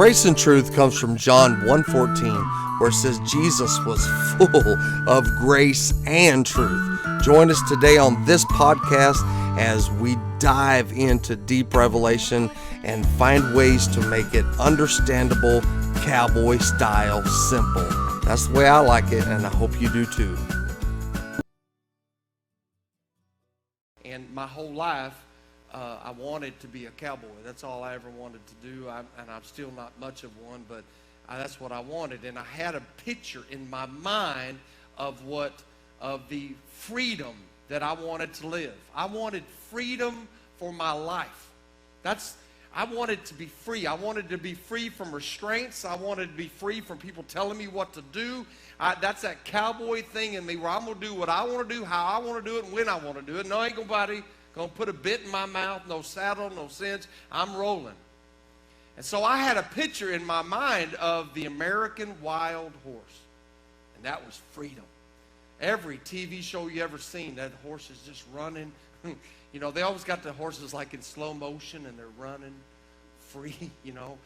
Grace and truth comes from John 1:14, where it says Jesus was full of grace and truth. Join us today on this podcast as we dive into deep revelation and find ways to make it understandable, cowboy style, simple. That's the way I like it, and I hope you do too. And my whole life, I wanted to be a cowboy. That's all I ever wanted to do, and I'm still not much of one, but that's what I wanted. And I had a picture in my mind of the freedom that I wanted to live. I wanted freedom for my life. I wanted to be free. I wanted to be free from restraints. I wanted to be free from people telling me what to do. That's that cowboy thing in me where I'm going to do what I want to do, how I want to do it, and when I want to do it. No, ain't nobody going to put a bit in my mouth, no saddle, no cinch. I'm rolling. And so I had a picture in my mind of the American wild horse, and that was freedom. Every TV show you ever seen, that horse is just running. You know, they always got the horses like in slow motion, and they're running free, you know.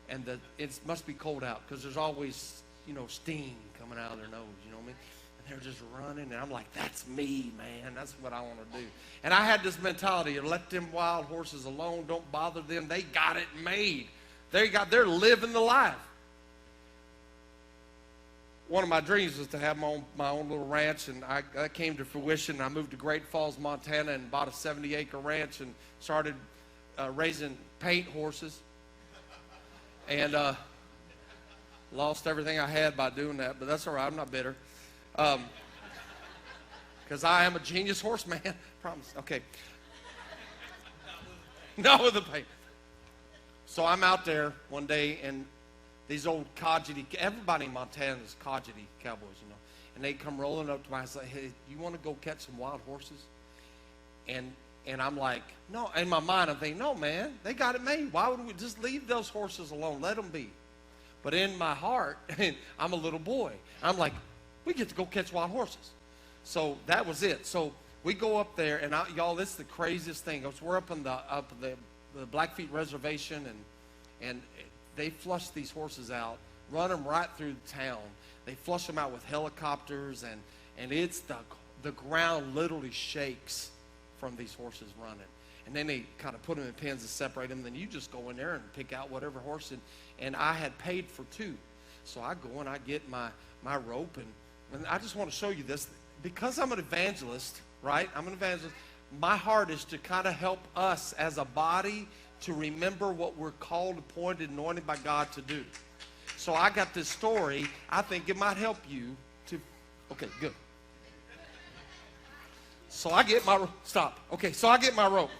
And it must be cold out because there's always, steam coming out of their nose, you know what I mean? And they're just running, and I'm like, that's me, man. That's what I want to do. And I had this mentality of let them wild horses alone. Don't bother them. They got it made. They're living the life. One of my dreams was to have my own little ranch, and that came to fruition. I moved to Great Falls, Montana, and bought a 70-acre ranch and started raising paint horses, and lost everything I had by doing that, but that's all right. I'm not bitter, because I am a genius horseman. Promise. Okay. Not with the paint. So I'm out there one day, and these old codgety, everybody in Montana is codgety cowboys, and they come rolling up to me and say, hey, you want to go catch some wild horses? And I'm like, no. In my mind, I'm thinking, no, man, they got it made. Why would we just leave those horses alone? Let them be. But in my heart, I'm a little boy. I'm like, we get to go catch wild horses. So that was it. So we go up there, and y'all, this is the craziest thing. We're up in the Blackfeet Reservation, and they flush these horses out, run them right through the town. They flush them out with helicopters, and it's the ground literally shakes from these horses running. And then they kind of put them in pens and separate them. Then you just go in there and pick out whatever horse. And I had paid for 2. So I go and I get my rope. And I just want to show you this. Because I'm an evangelist, right? I'm an evangelist. My heart is to kind of help us as a body to remember what we're called, appointed, anointed by God to do. So I got this story. I think it might help you to. Okay, good. So I get my stop. Okay, so I get my rope,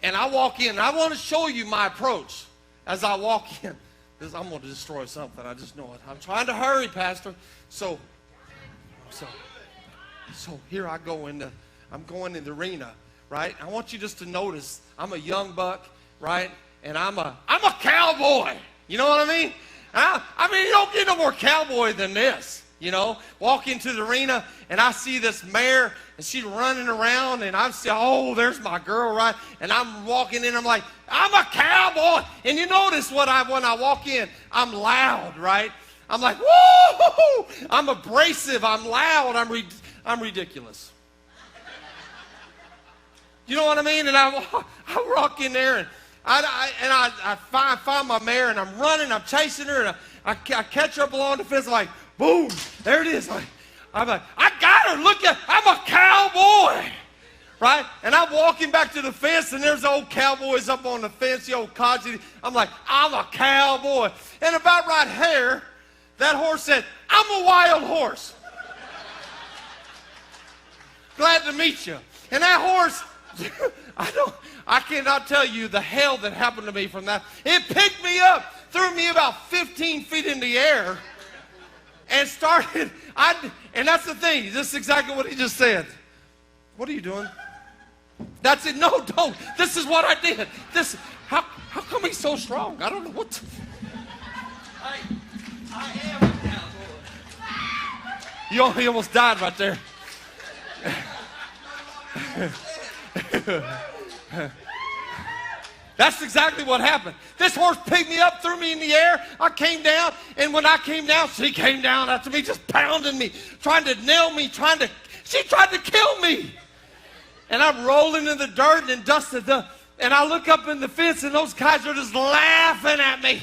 and I walk in. And I want to show you my approach as I walk in. I'm going to destroy something. I just know it. I'm trying to hurry, Pastor. So here I go I'm going in the arena, right? I want you just to notice I'm a young buck, right? And I'm a cowboy. You know what I mean? I mean, you don't get no more cowboy than this. Walk into the arena, and I see this mare, and she's running around, and I'm saying, oh, there's my girl, right? And I'm walking in, I'm like, I'm a cowboy. And you notice when I walk in, I'm loud, right? I'm like, woo! I'm abrasive, I'm loud, I'm ridiculous. You know what I mean? And I walk in there, and I find my mare, and I'm running, I'm chasing her, and I catch her up along the fence. I'm like, boom, there it is. I'm like, I got her. Look at, I'm a cowboy, right? And I'm walking back to the fence, and there's the old cowboys up on the fence, the old codgety. I'm like, I'm a cowboy. And about right here, that horse said, I'm a wild horse. Glad to meet you. And that horse, I cannot tell you the hell that happened to me from that. It picked me up, threw me about 15 feet in the air, and started, and that's the thing. This is exactly what he just said. What are you doing? That's it. No, don't. This is what I did. How come he's so strong? I don't know what. I am a cowboy. You almost died right there. That's exactly what happened. This horse picked me up, threw me in the air. I came down, and when I came down, she came down after me, just pounding me, trying to nail me, she tried to kill me. And I'm rolling in the dirt and dusted and I look up in the fence, and those guys are just laughing at me.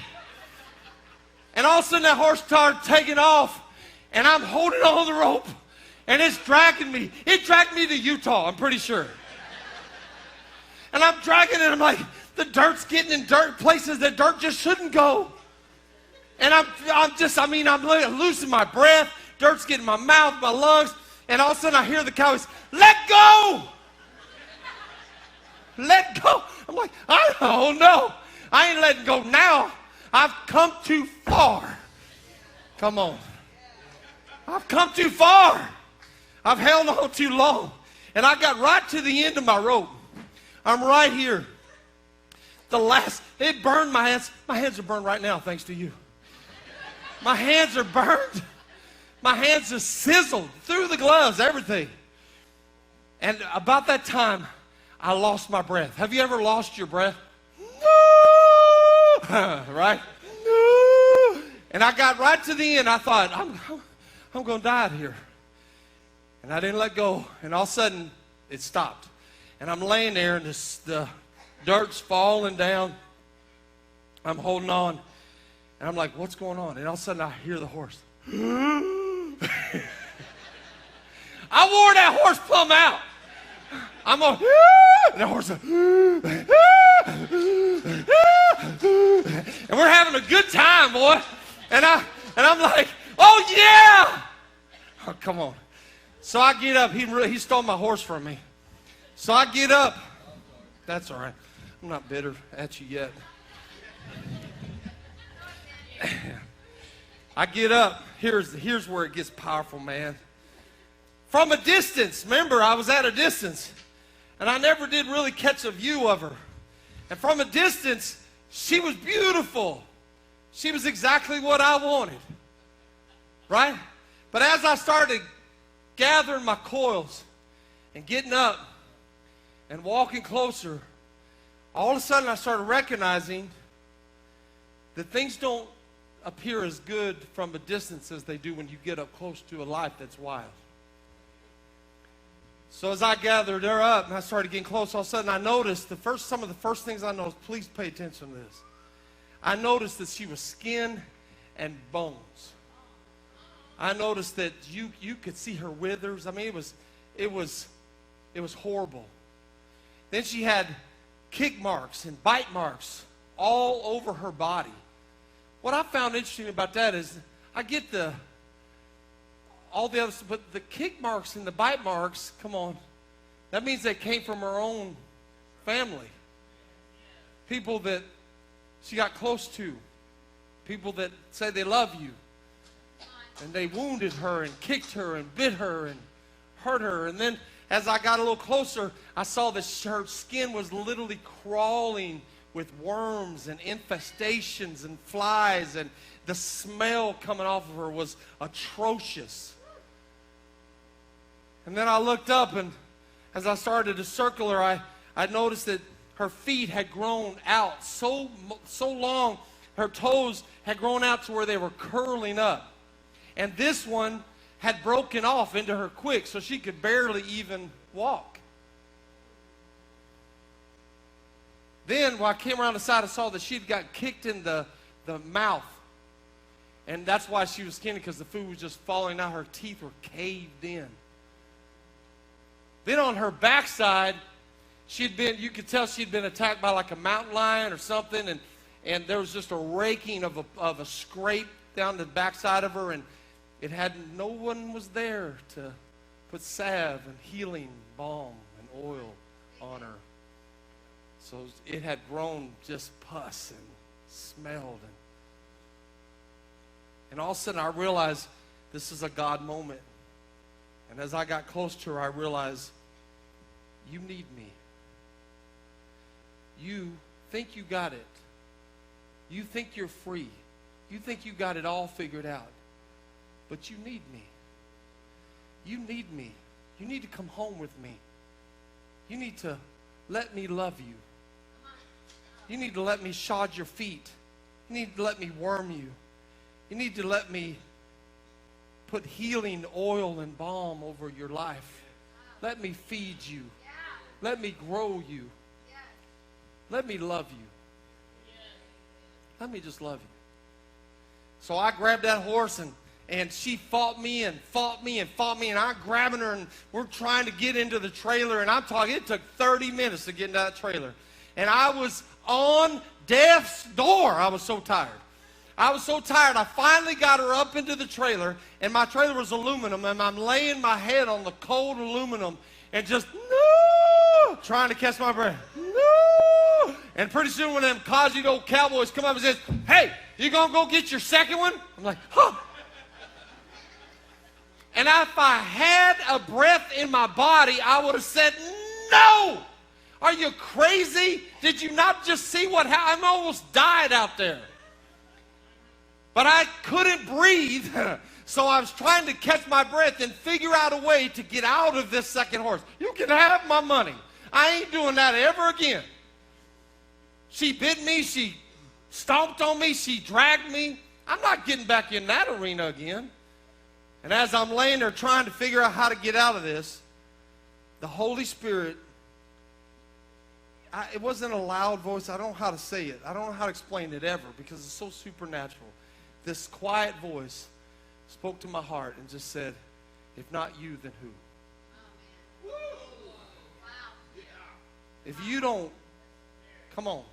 And all of a sudden, that horse started taking off, and I'm holding on the rope, and it's dragging me. It dragged me to Utah, I'm pretty sure. And I'm dragging it, and I'm like, the dirt's getting in places that dirt just shouldn't go. And I'm losing my breath. Dirt's getting in my mouth, my lungs. And all of a sudden I hear the cows, let go! Let go. I'm like, oh no, I ain't letting go now. I've come too far. Come on. I've come too far. I've held on too long. And I got right to the end of my rope. I'm right here. It burned my hands. My hands are burned right now, thanks to you. My hands are burned. My hands are sizzled through the gloves, everything. And about that time, I lost my breath. Have you ever lost your breath? No! Right? No! And I got right to the end. I thought, I'm going to die out here. And I didn't let go. And all of a sudden, it stopped. And I'm laying there, and the dirt's falling down. I'm holding on. And I'm like, what's going on? And all of a sudden, I hear the horse. I wore that horse plumb out. I'm going, and the horse, and we're having a good time, boy. And I'm like, oh yeah! Oh, come on. So I get up. He stole my horse from me. So I get up. That's all right. I'm not bitter at you yet. I get up. Here's where it gets powerful, man. From a distance. Remember, I was at a distance. And I never did really catch a view of her. And from a distance, she was beautiful. She was exactly what I wanted. Right? But as I started gathering my coils and getting up and walking closer, all of a sudden I started recognizing that things don't appear as good from a distance as they do when you get up close to a life that's wild. So as I gathered her up and I started getting close, all of a sudden I noticed some of the first things I noticed, please pay attention to this. I noticed that she was skin and bones. I noticed that you could see her withers. I mean, it was horrible. Then she had kick marks and bite marks all over her body. What I found interesting about that is I get all the others, but the kick marks and the bite marks, come on, that means they came from her own family. People that she got close to. People that say they love you. And they wounded her and kicked her and bit her and hurt her. And then as I got a little closer, I saw that her skin was literally crawling with worms and infestations and flies, and the smell coming off of her was atrocious. And then I looked up, and as I started to circle her, I noticed that her feet had grown out so long, her toes had grown out to where they were curling up. And this one had broken off into her quick, so she could barely even walk. Then, when I came around the side, I saw that she'd got kicked in the mouth. And that's why she was skinny, because the food was just falling out. Her teeth were caved in. Then on her backside, you could tell she'd been attacked by like a mountain lion or something, and there was just a raking of a scrape down the backside of her, and no one was there to put salve and healing balm and oil on her. So it had grown just pus and smelled. And all of a sudden I realized this is a God moment. And as I got close to her, I realized, you need me. You think you got it. You think you're free. You think you got it all figured out. But you need me. You need me. You need to come home with me. You need to let me love you. You need to let me shod your feet. You need to let me worm you. You need to let me put healing oil and balm over your life. Let me feed you. Let me grow you. Let me love you. Let me just love you. So I grabbed that horse, and she fought me and fought me and fought me, and I'm grabbing her, and we're trying to get into the trailer, and I'm talking, it took 30 minutes to get into that trailer. And I was on death's door. I was so tired. I was so tired. I finally got her up into the trailer, and my trailer was aluminum, and I'm laying my head on the cold aluminum and just, no, trying to catch my breath. No. And pretty soon one of them cosy old cowboys come up and says, hey, you going to go get your second one? I'm like, huh. And if I had a breath in my body, I would have said, no. Are you crazy? Did you not just see what happened? I almost died out there. But I couldn't breathe, so I was trying to catch my breath and figure out a way to get out of this second horse. You can have my money. I ain't doing that ever again. She bit me. She stomped on me. She dragged me. I'm not getting back in that arena again. And as I'm laying there trying to figure out how to get out of this, the Holy Spirit, it wasn't a loud voice. I don't know how to say it. I don't know how to explain it ever because it's so supernatural. This quiet voice spoke to my heart and just said, if not you, then who? Oh, wow. If you don't, come on,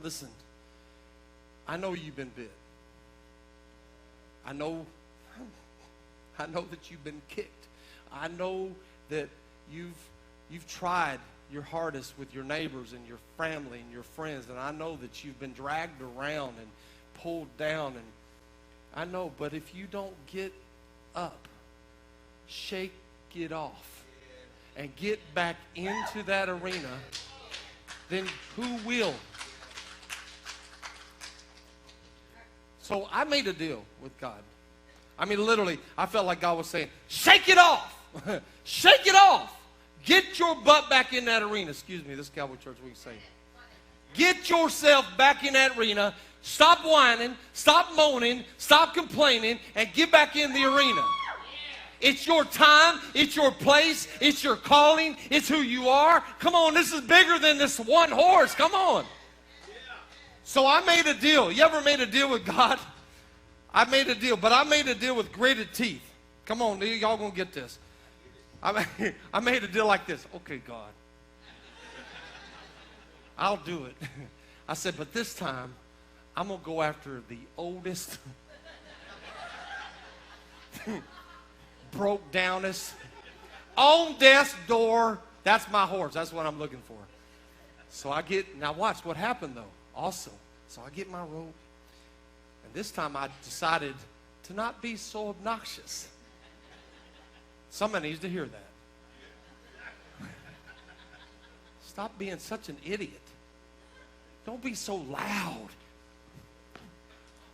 listen, I know you've been bit. I know that you've been kicked. I know that you've tried your hardest with your neighbors and your family and your friends, and I know that you've been dragged around and pulled down, and I know, but if you don't get up, shake it off, and get back into that arena, then who will? So I made a deal with God. I mean, literally, I felt like God was saying, shake it off. Shake it off. Get your butt back in that arena. Excuse me, this Cowboy Church, we can say. Get yourself back in that arena. Stop whining. Stop moaning. Stop complaining. And get back in the arena. It's your time. It's your place. It's your calling. It's who you are. Come on, this is bigger than this one horse. Come on. So I made a deal. You ever made a deal with God? I made a deal, but I made a deal with gritted teeth. Come on, y'all gonna get this. I made a deal like this. Okay, God, I'll do it. I said, but this time, I'm gonna go after the oldest, broke downest, on death's door. That's my horse. That's what I'm looking for. So I get, now watch what happened though. Also, so I get my rope. And this time I decided to not be so obnoxious. Somebody needs to hear that. Stop being such an idiot. Don't be so loud.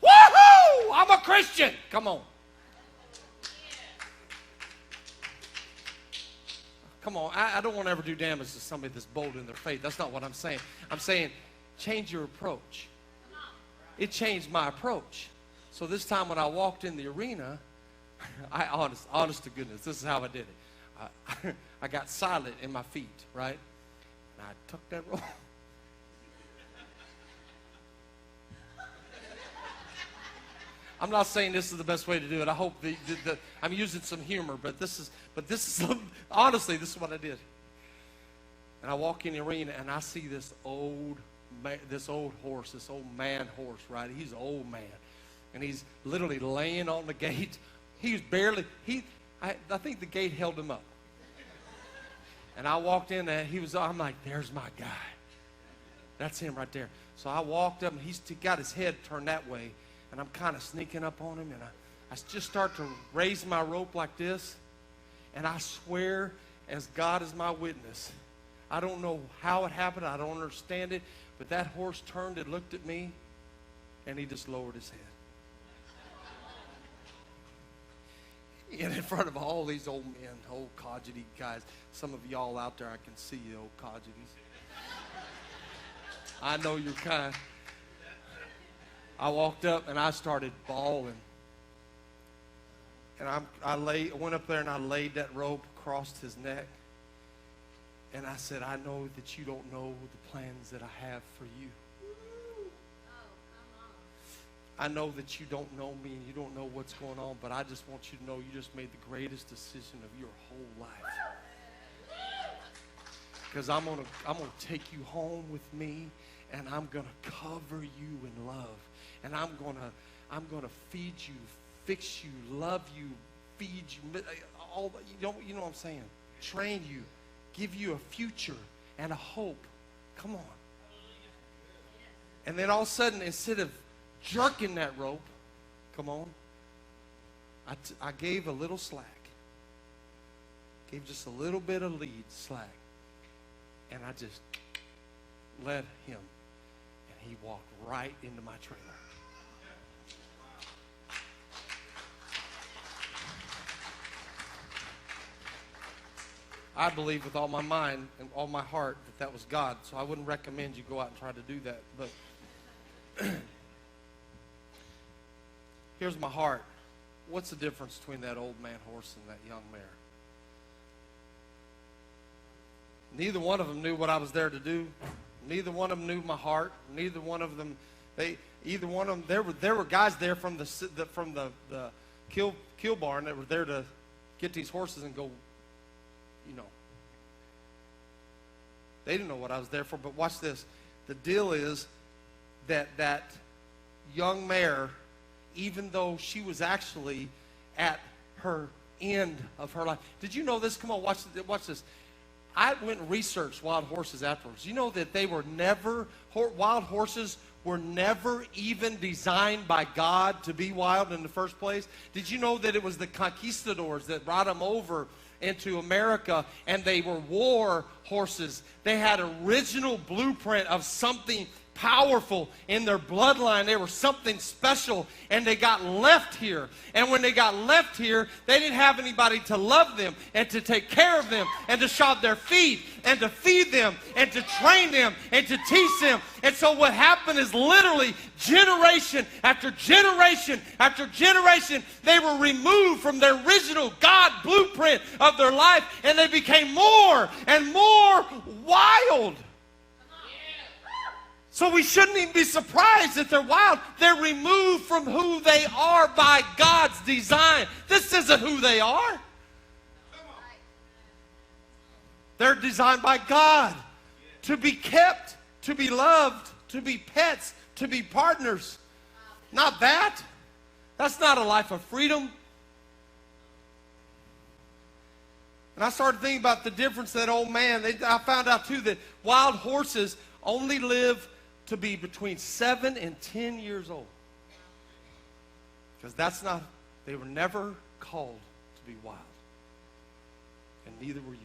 Woohoo! I'm a Christian. Come on. Come on. I don't want to ever do damage to somebody that's bold in their faith. That's not what I'm saying. I'm saying change your approach. It changed my approach. So this time when I walked in the arena, honest to goodness, this is how I did it. I got silent in my feet, right? And I took that rope. I'm not saying this is the best way to do it. I hope I'm using some humor, but this is honestly, this is what I did. And I walk in the arena and I see this old horse, this old man horse, right? He's an old man. And he's literally laying on the gate. He's barely, I think the gate held him up. And I walked in and I'm like, there's my guy. That's him right there. So I walked up and he's got his head turned that way. And I'm kind of sneaking up on him. And I just start to raise my rope like this. And I swear, as God is my witness, I don't know how it happened. I don't understand it. But that horse turned and looked at me, and he just lowered his head. And in front of all these old men, old codgety guys. Some of y'all out there, I can see you, old codgeties. I know you're kind. I walked up and I started bawling. And I went up there and I laid that rope across his neck. And I said, I know that you don't know the plans that I have for you. I know that you don't know me and you don't know what's going on, but I just want you to know you just made the greatest decision of your whole life. Because I'm gonna take you home with me, and I'm gonna cover you in love, and I'm gonna feed you, fix you, love you, feed you, all you know what I'm saying? Train you, give you a future and a hope. Come on. And then all of a sudden, instead of jerking that rope, come on, I gave a little slack. Gave just a little bit of lead slack. And I just led him. And he walked right into my trailer. I believe with all my mind and all my heart that was God. So I wouldn't recommend you go out and try to do that. But here's my heart. What's the difference between that old man horse and that young mare? Neither one of them knew what I was there to do. Neither one of them knew my heart. Neither one of them, there were guys there from the kill barn that were there to get these horses and go, you know. They didn't know what I was there for, but watch this. The deal is that young mare, even though she was actually at her end of her life. Did you know this? Come on, watch this. I went and researched wild horses afterwards. You know that wild horses were never even designed by God to be wild in the first place? Did you know that it was the conquistadors that brought them over into America, and they were war horses? They had original blueprint of something powerful in their bloodline. They were something special, and they got left here. And when they got left here, they didn't have anybody to love them and to take care of them and to shod their feet and to feed them and to train them and to teach them. And so what happened is literally generation after generation after generation, they were removed from their original God blueprint of their life, and they became more and more wild. So we shouldn't even be surprised that they're wild. They're removed from who they are by God's design. This isn't who they are. They're designed by God to be kept, to be loved, to be pets, to be partners. Not that. That's not a life of freedom. And I started thinking about the difference that old man. I found out too that wild horses only live to be between 7 and 10 years old. Because they were never called to be wild. And neither were you.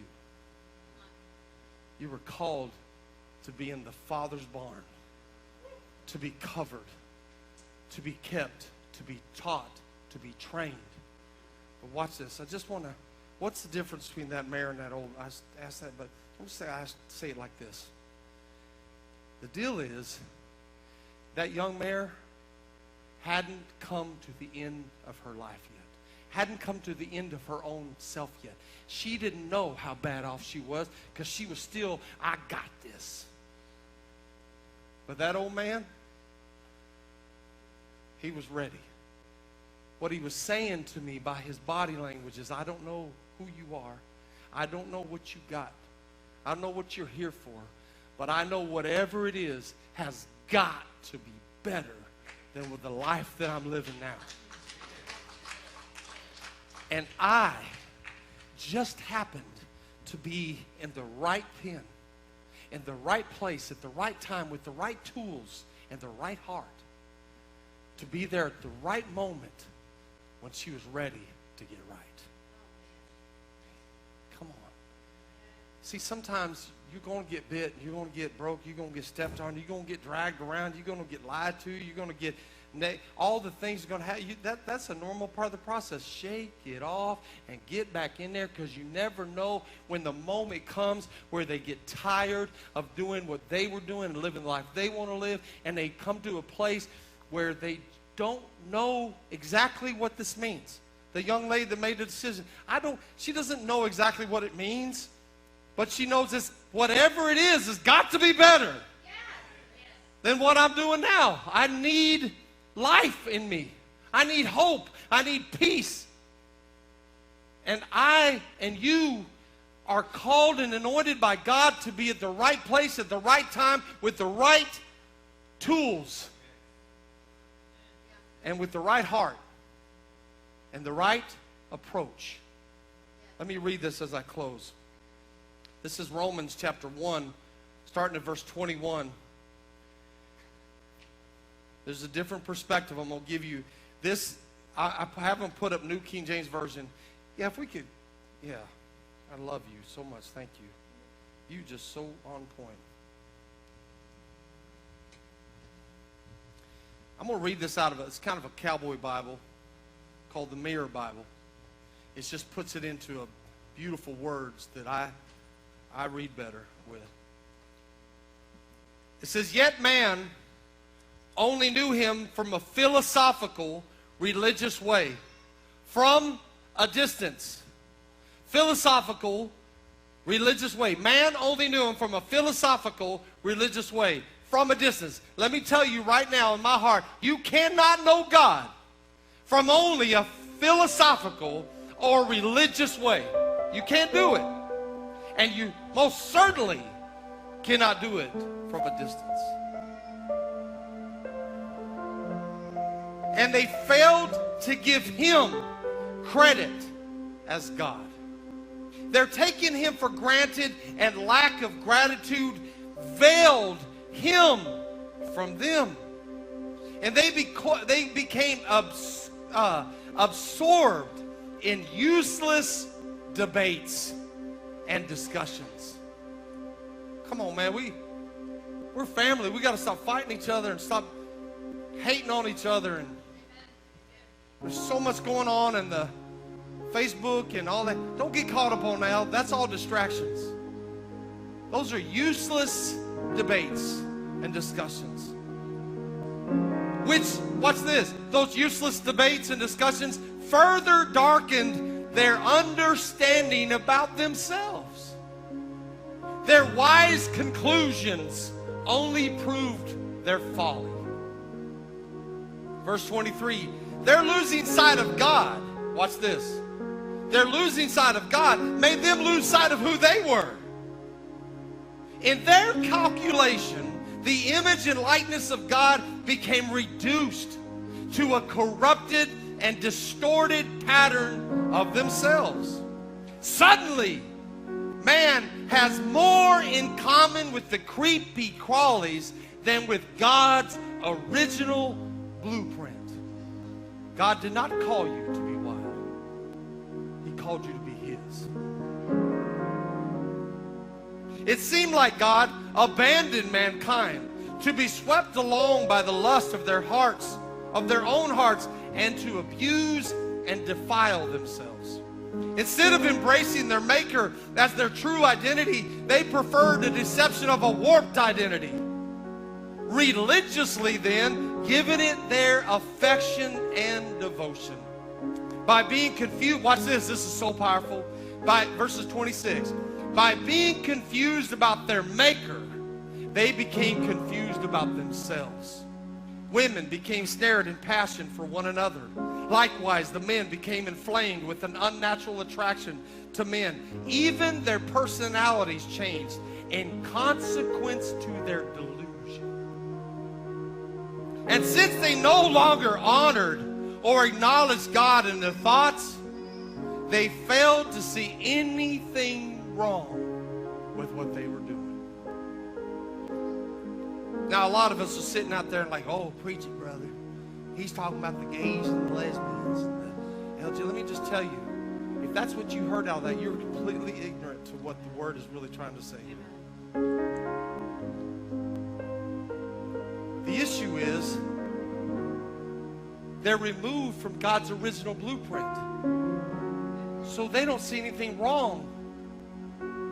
You were called to be in the Father's barn, to be covered, to be kept, to be taught, to be trained. But watch this. What's the difference between that mare and that old? I asked that, but I say it like this. The deal is, that young mare hadn't come to the end of her life yet. Hadn't come to the end of her own self yet. She didn't know how bad off she was because she was still, I got this. But that old man, he was ready. What he was saying to me by his body language is, I don't know who you are. I don't know what you got. I don't know what you're here for. But I know whatever it is has got to be better than with the life that I'm living now. And I just happened to be in the right pen, in the right place, at the right time, with the right tools and the right heart, to be there at the right moment when she was ready to get right. Come on. See, sometimes you're going to get bit, you're going to get broke, you're going to get stepped on, you're going to get dragged around, you're going to get lied to, you're going to get all the things are going to happen. That's a normal part of the process. Shake it off and get back in there, because you never know when the moment comes where they get tired of doing what they were doing and living the life they want to live, and they come to a place where they don't know exactly what this means. The young lady that made the decision, she doesn't know exactly what it means, but she knows this, whatever it is has got to be better than what I'm doing now. I need life in me. I need hope. I need peace. And I and you are called and anointed by God to be at the right place at the right time with the right tools and with the right heart and the right approach. Let me read this as I close. This is Romans chapter 1, starting at verse 21. There's a different perspective I'm going to give you. This, I haven't put up New King James Version. Yeah, if we could, yeah. I love you so much. Thank you. You just so on point. I'm going to read this out of it's kind of a cowboy Bible called the Mirror Bible. It just puts it into a beautiful words that I read better with. It says, "Yet man only knew him from a philosophical, religious way, from a distance." Philosophical, religious way. Man only knew him from a philosophical, religious way, from a distance. Let me tell you right now in my heart, you cannot know God from only a philosophical or religious way. You can't do it. And you most certainly cannot do it from a distance. And they failed to give him credit as God. They're taking him for granted, and lack of gratitude veiled him from them. And they became absorbed in useless debates and discussions. Come on, man. We're family. We got to stop fighting each other and stop hating on each other. And there's so much going on in the Facebook and all that. Don't get caught up on that. That's all distractions. Those are useless debates and discussions. Which, watch this, those useless debates and discussions further darkened their understanding about themselves. Their wise conclusions only proved their folly. Verse 23, they're losing sight of God. Watch this. They're losing sight of God made them lose sight of who they were. In their calculation, the image and likeness of God became reduced to a corrupted and distorted pattern of themselves. Suddenly, man has more in common with the creepy crawlies than with God's original blueprint. God did not call you to be wild. He called you to be His. It seemed like God abandoned mankind to be swept along by the lust of their hearts, of their own hearts, and to abuse and defile themselves. Instead of embracing their Maker as their true identity, they preferred the deception of a warped identity. Religiously, then, giving it their affection and devotion. By being confused, watch this is so powerful. By verses 26, by being confused about their Maker, they became confused about themselves. Women became snared in passion for one another. Likewise, the men became inflamed with an unnatural attraction to men. Even their personalities changed in consequence to their delusion. And since they no longer honored or acknowledged God in their thoughts, they failed to see anything wrong with what they were doing. Now, a lot of us are sitting out there and like, oh, preach it, brother. He's talking about the gays and the lesbians and the LGBT. Let me just tell you, if that's what you heard out of that, you're completely ignorant to what the Word is really trying to say. The issue is they're removed from God's original blueprint. So they don't see anything wrong.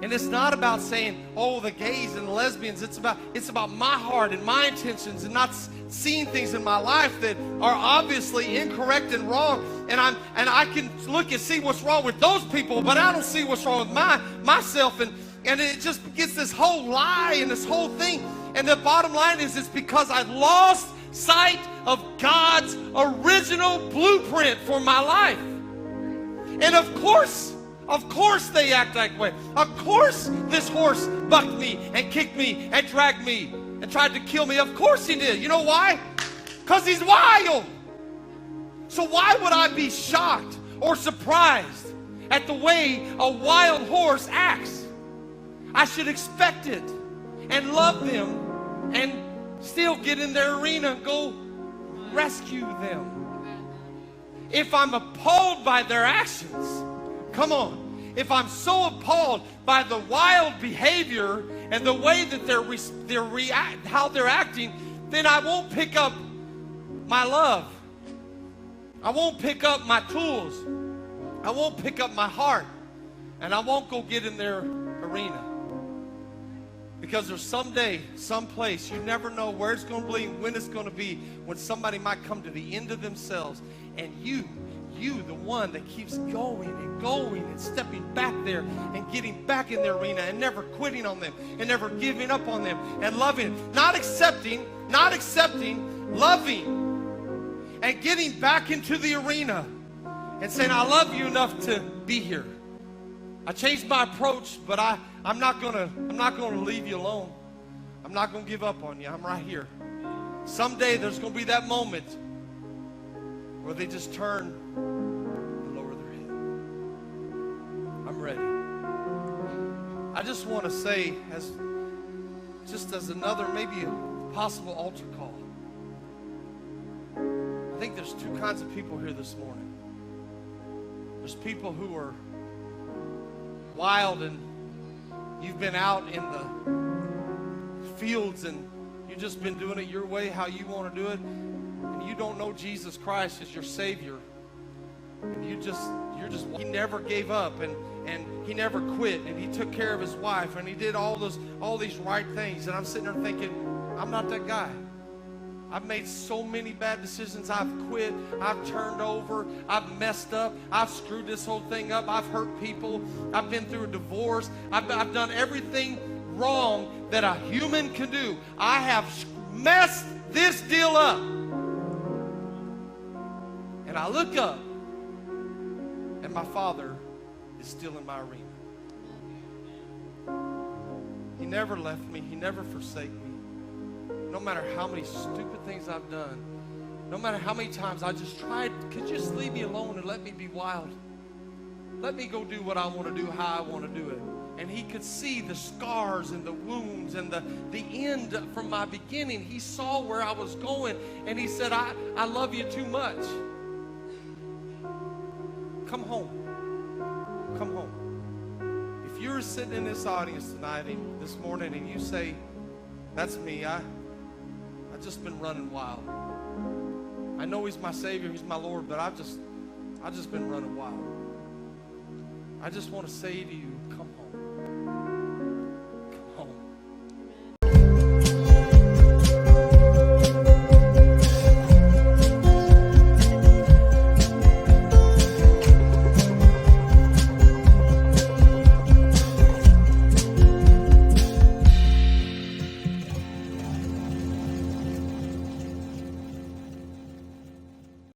And it's not about saying, oh, the gays and the lesbians. It's about my heart and my intentions, and not seeing things in my life that are obviously incorrect and wrong. And I can look and see what's wrong with those people, but I don't see what's wrong with myself. And it just gets this whole lie and this whole thing. And the bottom line is, it's because I lost sight of God's original blueprint for my life. And of course they act that way. Of course this horse bucked me and kicked me and dragged me and tried to kill me. Of course he did. You know why? Because he's wild. So why would I be shocked or surprised at the way a wild horse acts? I should expect it and love them and still get in their arena and go rescue them. If I'm appalled by their actions, come on. If I'm so appalled by the wild behavior and the way that how they're acting, then I won't pick up my love. I won't pick up my tools. I won't pick up my heart. And I won't go get in their arena. Because there's someday, someplace, you never know where it's going to be, when it's going to be, when somebody might come to the end of themselves, and you, the one that keeps going and stepping back there and getting back in their arena and never quitting on them and never giving up on them and loving, not accepting, loving, and getting back into the arena and saying, I love you enough to be here. I changed my approach, but I'm not gonna leave you alone. I'm not gonna give up on you. I'm right here. Someday there's gonna be that moment where they just turn and lower their head. I'm ready. I just want to say, as another, maybe a possible altar call. I think there's two kinds of people here this morning. There's people who are wild, and you've been out in the fields and you've just been doing it your way, how you want to do it, and you don't know Jesus Christ as your Savior, and he never gave up, and he never quit, and he took care of his wife, and he did all these right things. And I'm sitting there thinking, I'm not that guy. I've made so many bad decisions. I've quit. I've turned over. I've messed up. I've screwed this whole thing up. I've hurt people. I've been through a divorce. I've done everything wrong that a human can do. I have messed this deal up. And I look up, and my Father is still in my arena. He never left me. He never forsake me. No matter how many stupid things I've done, no matter how many times I just tried, could you just leave me alone and let me be wild? Let me go do what I want to do, how I want to do it. And he could see the scars and the wounds and the end from my beginning. He saw where I was going, and he said, I love you too much. Come home. Come home. If you're sitting in this audience tonight, this morning, and you say, that's me, I've just been running wild. I know he's my Savior, he's my Lord, but I've just been running wild. I just want to say to you, come home.